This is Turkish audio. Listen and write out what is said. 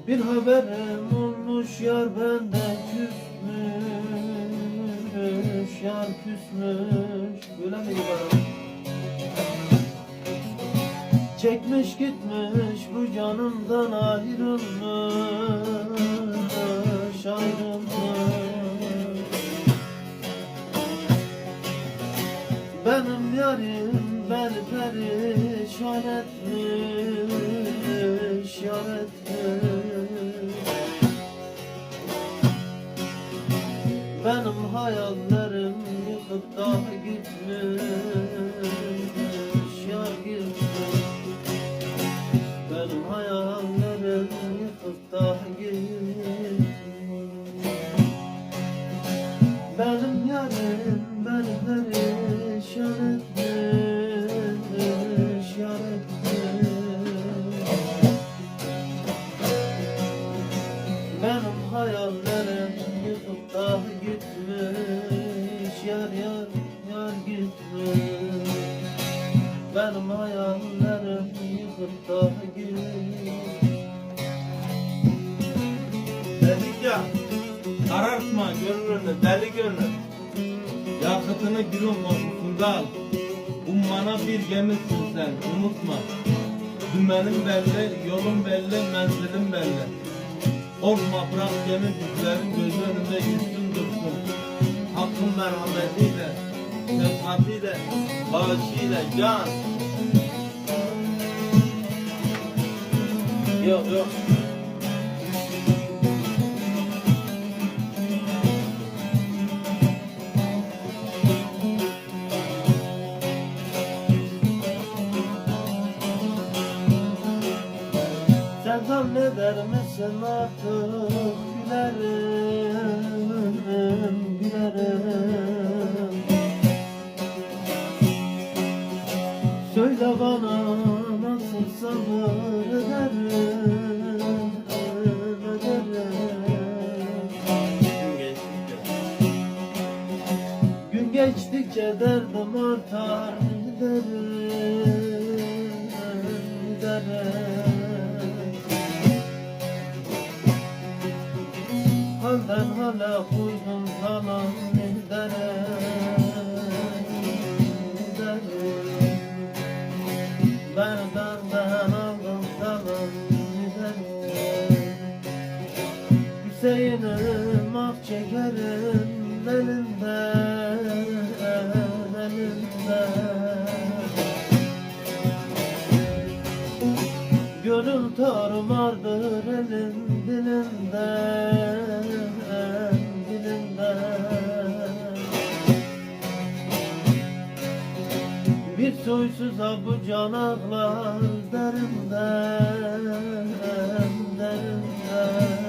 Bir haberim olmuş yar benden küsmüş, yar küsmüş. Böyle miydi bana? Çekmiş gitmiş bu canımdan ayrılmış, ayrılmış. Benim yarim beni perişan etmiş, yar etmiş. Benim hayallerim yıkıp da gitmiş, yar gitmiş. Benim hayallerim yıkıp da gitmiş. Benim yarim beni perişan etmiş, yar etmiş. Benim hayallerim yıkıp da gitmiş, yar yar yar gitmiş. Benim hayallerim yıkıp da gitmiş. Dedik ya, karartma gönlünü deli gönül. Yakıtını gülün korkusunda al. Ummana bir gemisin sen, unutma. Dümenin belli, yolun belli, menzilin belli. Korkma, bırak gemi büyüklerin gözü önünde yüzsün dursun. Hakkın merhametiyle, şefkatiyle, bağışıyla can. Yok yok. Sen zanneder misin artık gülerim, gülerim. Söyle bana nasıl sabır ederim, ederim. Gün geçtikçe derdim artar giderim, giderim. Halden hala koydum kalan giderim, giderim. Benden aldım kalan giderim. Hüseyin'im ah çekerim elinden, elinden. Gönül tarmardır elin dilinden, dilinden. Bir soysuza bu can ağlar derimden, derimden.